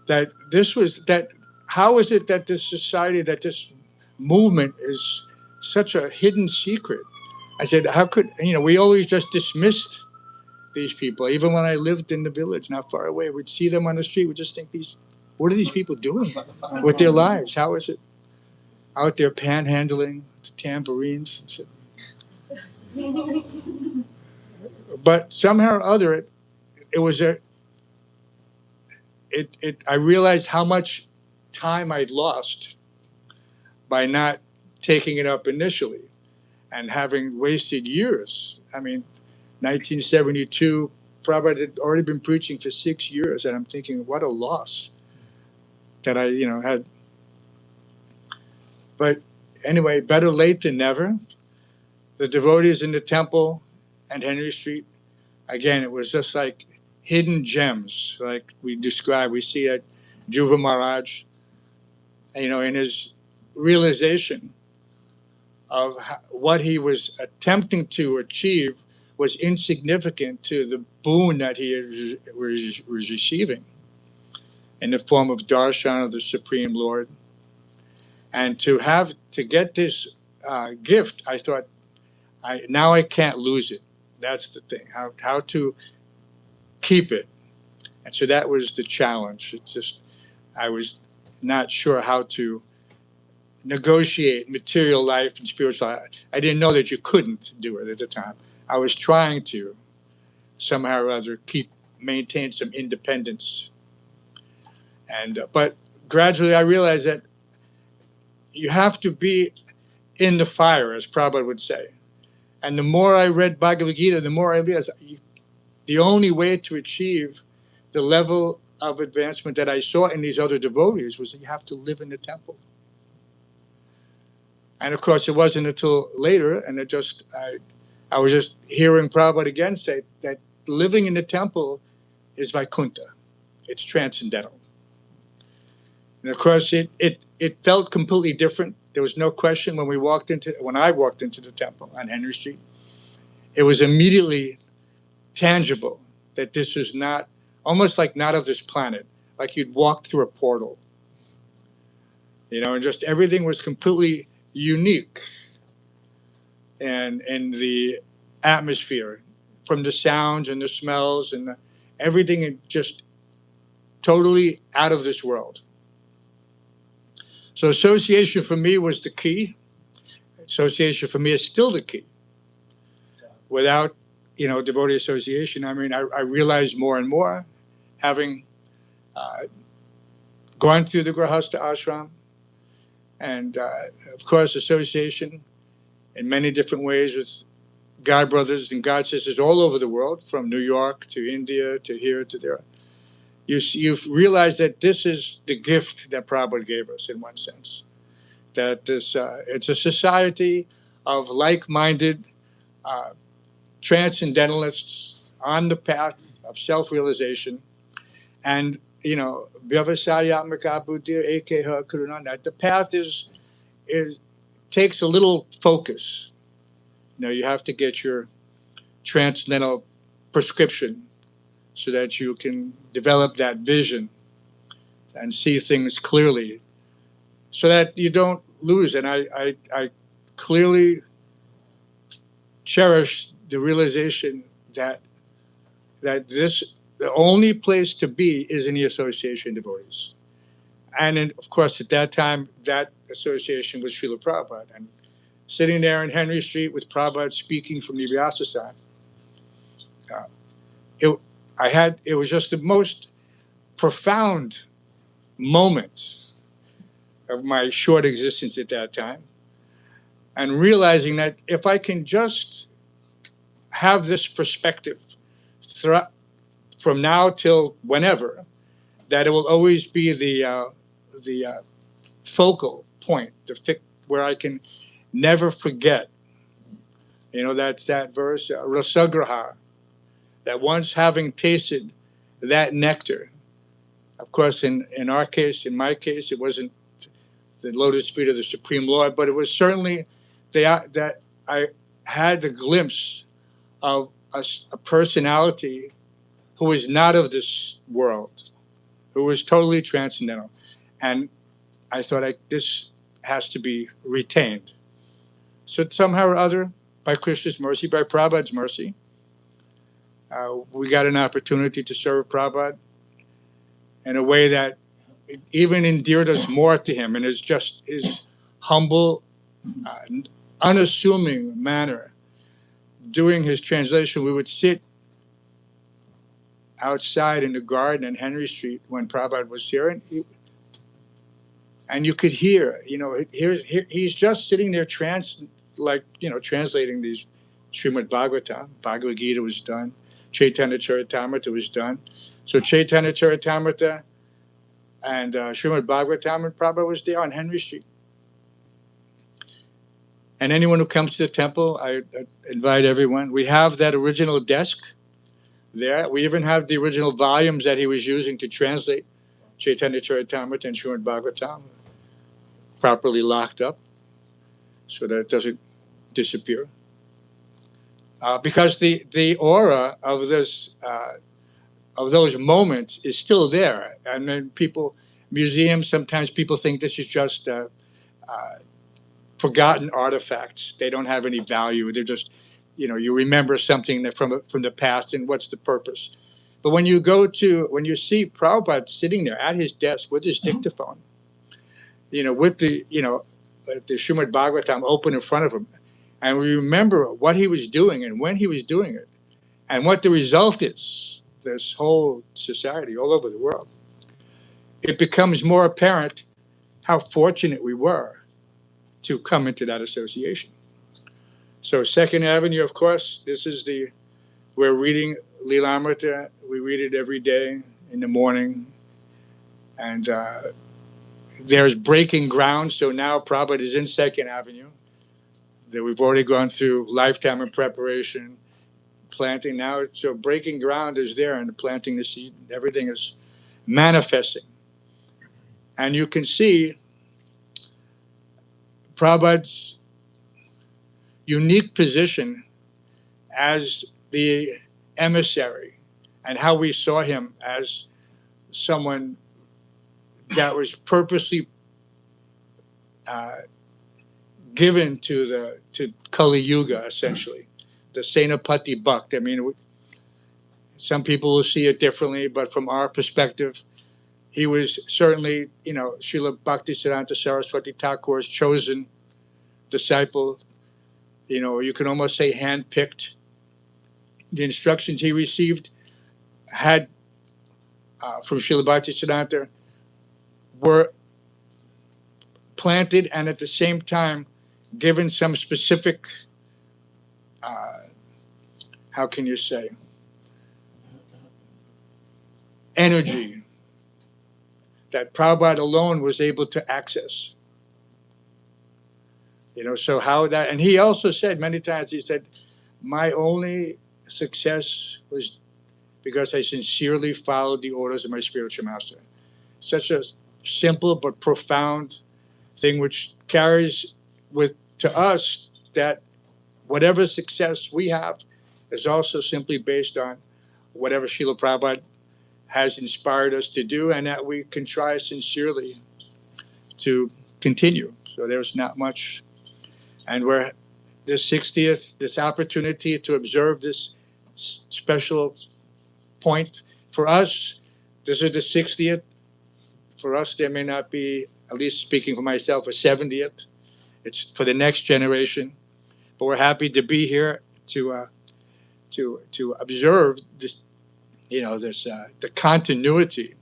that this was that. How is it that this society, that this movement is such a hidden secret? I said, how could, we always just dismissed these people. Even when I lived in the village not far away, we'd see them on the street. We'd just think, what are these people doing with their lives? How is it out there panhandling the tambourines? But somehow or other, it was I realized how much time I'd lost by not taking it up initially and having wasted years. I mean, 1972, Prabhupada had already been preaching for 6 years, and I'm thinking, what a loss that I, had. But anyway, better late than never. The devotees in the temple and Henry Street, again, it was just like hidden gems, like we described. We see at Dhruva Maharaj, in his realization of what he was attempting to achieve was insignificant to the boon that he was receiving in the form of darshan of the Supreme Lord. And to get this gift, I thought, now I can't lose it. That's the thing, how to keep it. And so that was the challenge. It's just, I was not sure how to negotiate material life and spiritual life. I didn't know that you couldn't do it at the time. I was trying to somehow or other maintain some independence. And but gradually I realized that you have to be in the fire, as Prabhupada would say. And the more I read Bhagavad Gita, the more I realized the only way to achieve the level of advancement that I saw in these other devotees was that you have to live in the temple. And of course, it wasn't until later, and I was just hearing Prabhupada again say that living in the temple is Vaikuntha. It's transcendental. And of course, it felt completely different. There was no question when I walked into the temple on Henry Street. It was immediately tangible that this was not, almost like not of this planet, like you'd walked through a portal. And just everything was completely unique. And in the atmosphere, from the sounds and the smells and everything just totally out of this world. So association for me was the key. Association for me is still the key. Without, devotee association, I mean, I realized more and more, having gone through the Grahastha ashram, and of course association in many different ways with God brothers and God sisters all over the world, from New York to India to here to there. You've realized that this is the gift that Prabhupada gave us in one sense. That it's a society of like-minded transcendentalists on the path of self-realization. And, vyavasayatmaka buddhir ekeha karunana. The path takes a little focus. You have to get your transcendental prescription so that you can develop that vision and see things clearly so that you don't lose. And I clearly cherish the realization that the only place to be is in the association of devotees. And of course, at that time, that association was Srila Prabhupada. And sitting there in Henry Street with Prabhupada speaking from the Vyasa side, it was just the most profound moment of my short existence at that time. And realizing that if I can just have this perspective from now till whenever, that it will always be the focal point, where I can never forget. That's that verse, Rasagraha, that once having tasted that nectar, of course, in our case, in my case, it wasn't the lotus feet of the Supreme Lord, but it was certainly that I had the glimpse of a personality who is not of this world, who was totally transcendental. And I thought, this has to be retained. So somehow or other, by Krishna's mercy, by Prabhupada's mercy, we got an opportunity to serve Prabhupada in a way that even endeared us more to him, and is just his humble, unassuming manner. During his translation, we would sit outside in the garden in Henry Street when Prabhupada was here, and you could hear, he's just sitting there translating these Srimad Bhagavatam. Bhagavad Gita was done. Chaitanya Charitamrita was done. So Chaitanya Charitamrita and Srimad Bhagavatam, and Prabhupada was there on Henry Street. And anyone who comes to the temple, I invite everyone. We have that original desk there. We even have the original volumes that he was using to translate Chaitanya Charitamrita and Srimad Bhagavatam, properly locked up so that it doesn't disappear. Because the aura of this of those moments is still there. And then museums, sometimes people think this is just forgotten artifacts. They don't have any value. They're just, you remember something that from the past, and what's the purpose? But when you see Prabhupada sitting there at his desk with his dictaphone, with the Srimad Bhagavatam open in front of him, and we remember what he was doing and when he was doing it, and what the result is, this whole society all over the world, it becomes more apparent how fortunate we were to come into that association. So 2nd Avenue, of course, we're reading Lilamrita. We read it every day in the morning. And there's breaking ground. So now Prabhupada is in 2nd Avenue. That we've already gone through lifetime of preparation, planting now. So breaking ground is there, and planting the seed. Everything is manifesting. And you can see Prabhupada's unique position as the emissary, and how we saw him as someone that was purposely given to Kali Yuga, essentially, the Senapati Bhakt. I mean, some people will see it differently, but from our perspective, he was certainly, Srila Bhaktisiddhanta Saraswati Thakur's chosen disciple. You can almost say handpicked. The instructions he received from Srila Bhaktisiddhanta were planted, and at the same time given some specific, how can you say, energy that Prabhupada alone was able to access. So how that, and he also said many times, he said, my only success was because I sincerely followed the orders of my spiritual master. Such a simple but profound thing, which carries to us that whatever success we have is also simply based on whatever Srila Prabhupada has inspired us to do, and that we can try sincerely to continue. So there's not much. And we're the 60th, this opportunity to observe this special point. For us, this is the 60th. For us, there may not be, at least speaking for myself, a 70th. It's for the next generation. But we're happy to be here to observe this, the continuity.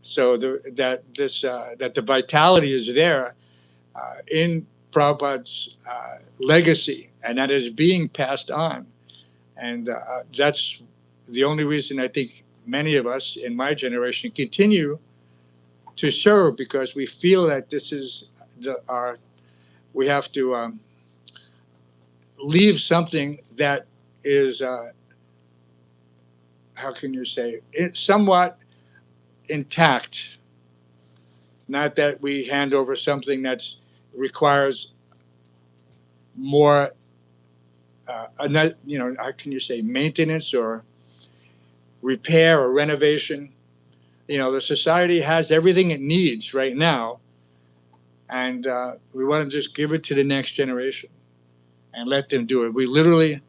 So that the vitality is there in Prabhupada's legacy, and that is being passed on. And that's the only reason I think many of us in my generation continue to serve, because we feel that this is we have to leave something that is, how can you say, it's somewhat intact. Not that we hand over something that requires more, how can you say, maintenance or repair or renovation, the society has everything it needs right now, and we want to just give it to the next generation and let them do it. We literally,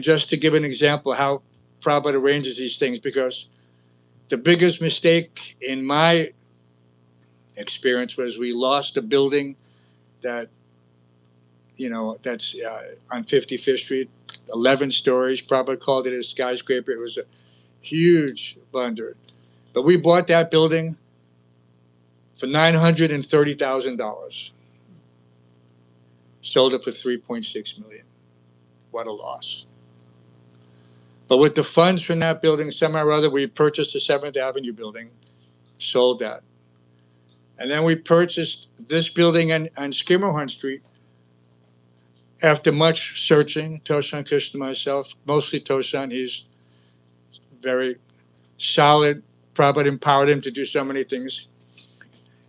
just to give an example how Prabhupada arranges these things, because the biggest mistake in my experience was we lost a building that, that's on 55th Street, 11 stories. Prabhupada called it a skyscraper. It was a huge blunder. But we bought that building for $930,000. Sold it for $3.6 million. What a loss. But with the funds from that building, somehow or other, we purchased the 7th Avenue building, sold that. And then we purchased this building on Skimmerhorn Street after much searching. Toshan Krishna, myself, mostly Toshan. He's very solid. Prabhupada empowered him to do so many things.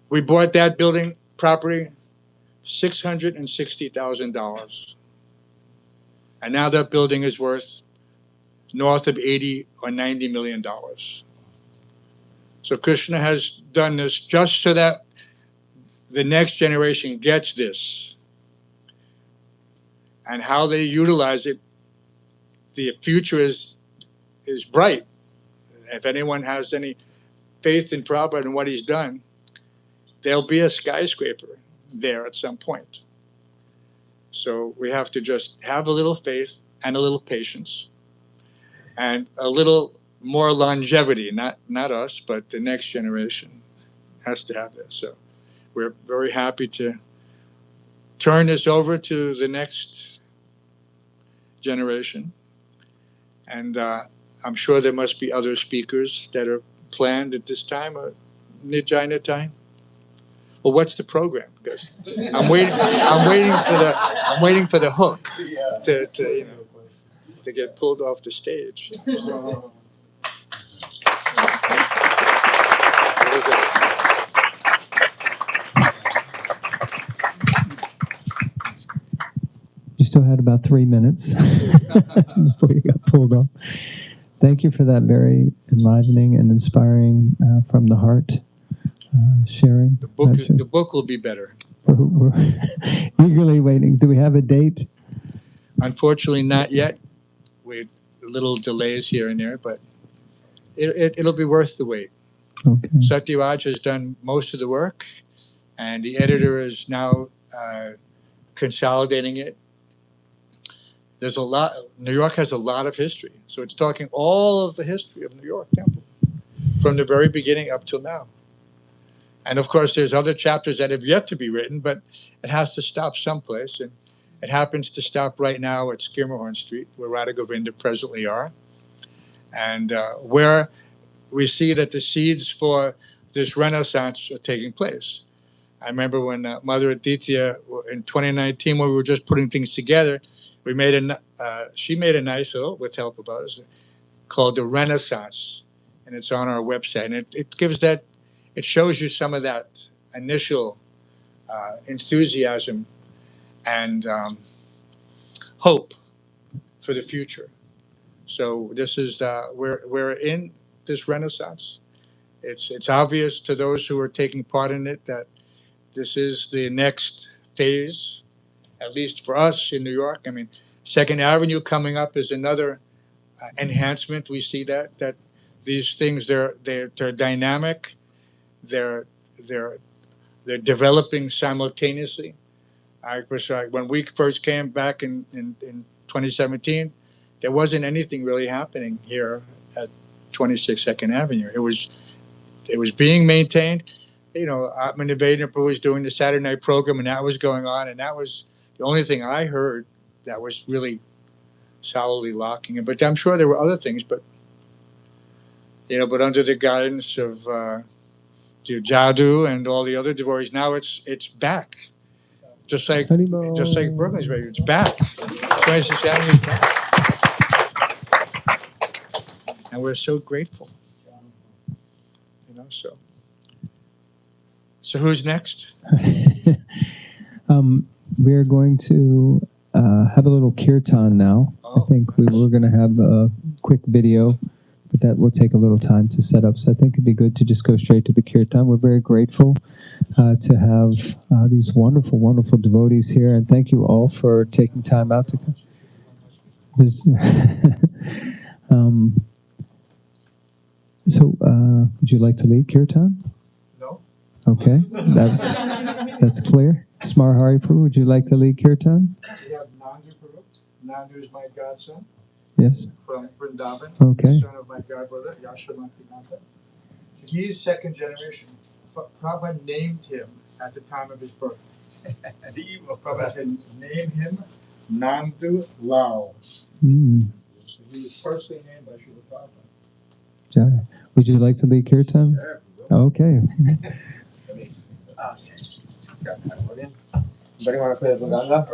We bought that building property, $660,000. And now that building is worth north of 80 or $90 million. So Krishna has done this just so that the next generation gets this. And how they utilize it, the future is bright. If anyone has any faith in Prabhupada and what he's done, there'll be a skyscraper there at some point. So we have to just have a little faith and a little patience and a little more longevity, not us, but the next generation has to have this. So we're very happy to turn this over to the next generation. And I'm sure there must be other speakers that are planned at this time, or Nijina time. Well, what's the program? Because I'm waiting for the hook to get pulled off the stage. So, you still had about 3 minutes before you got pulled off. Thank you for that very enlivening and inspiring from the heart sharing. The book will be better. We're eagerly waiting. Do we have a date? Unfortunately, not yet. We little delays here and there, but it'll be worth the wait. Okay. Satyaraj has done most of the work, and the editor is now consolidating it. There's a lot. New York has a lot of history, so it's talking all of the history of New York Temple from the very beginning up till now. And of course, there's other chapters that have yet to be written, but it has to stop someplace, and it happens to stop right now at Skimmerhorn Street, where Radha Govinda presently are, and where we see that the seeds for this renaissance are taking place. I remember when Mother Aditya in 2019, when we were just putting things together, she made a nice little, with help of others, called the Renaissance, and it's on our website, and it gives that, it shows you some of that initial enthusiasm and hope for the future. So this is we're in this Renaissance. It's obvious to those who are taking part in it that this is the next phase, at least for us in New York. I mean, Second Avenue coming up is another enhancement. We see that these things they're dynamic, they're developing simultaneously. I was when we first came back in 2017, there wasn't anything really happening here at 26 Second Avenue. It was being maintained. Atman Nivedana was doing the Saturday night program, and that was going on, and that was the only thing I heard that was really solidly locking it. But I'm sure there were other things, but under the guidance of Jadu and all the other devotees, now it's back. Just like Brooklyn's ready, it's back. 26th Avenue is back. And we're so grateful. So who's next? We're going to have a little kirtan now. I think we were going to have a quick video but that will take a little time to set up. So I think it'd be good to just go straight to the kirtan. We're very grateful to have these wonderful, wonderful devotees here, and thank you all for taking time out to come. Would you like to lead kirtan? No. Okay, that's clear. Smar Haripur, would you like to lead kirtan? We have Nandu Prabhu. Nandu is my godson. Yes. From Vrindavan. Okay. Son of my godbrother, Yashodananda. So he is second generation. Prabhupada named him at the time of his birth. Prabhupada said, name him Nandu Lal. Mm. So he was personally named by Srila Prabhupada. Jai. Would you like to lead kirtan? Sure. Okay. Anybody want to play the Ganga?